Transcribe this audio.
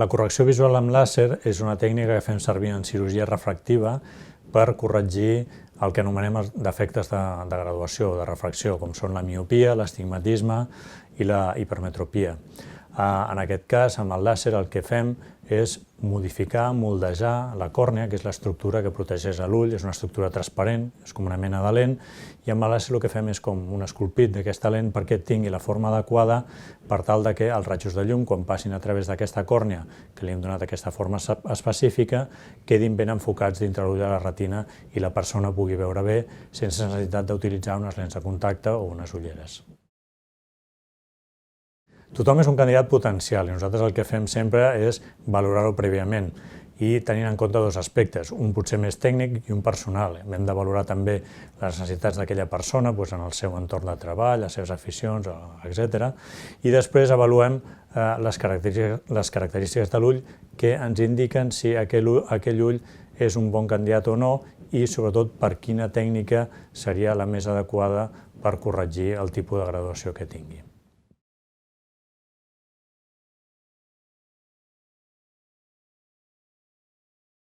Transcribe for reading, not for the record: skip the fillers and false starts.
La correcció visual amb làser és una tècnica que fem servir en cirurgia refractiva per corregir el que anomenem els defectes de graduació, de refracció, com són la miopia, l'astigmatisme i la hipermetropia. En aquest cas, amb el làser, el que fem és modificar, moldejar la còrnea, que és l'estructura que protegeix l'ull, és una estructura transparent, és com una mena de lent, i amb el làser el que fem és com un esculpit d'aquesta lent perquè tingui la forma adequada per tal que els rajos de llum, quan passin a través d'aquesta còrnea, que li hem donat aquesta forma específica, quedin ben enfocats dintre l'ull de la retina i la persona pugui veure bé sense necessitat d'utilitzar unes lents de contacte o unes ulleres. Tothom és un candidat potencial i nosaltres el que fem sempre és valorar-ho prèviament i tenint en compte dos aspectes, un potser més tècnic i un personal. Hem de valorar també les necessitats d'aquella persona en el seu entorn de treball, les seves aficions, etc. I després avaluem les característiques de l'ull que ens indiquen si aquell ull és un bon candidat o no i sobretot per quina tècnica seria la més adequada per corregir el tipus de graduació que tingui.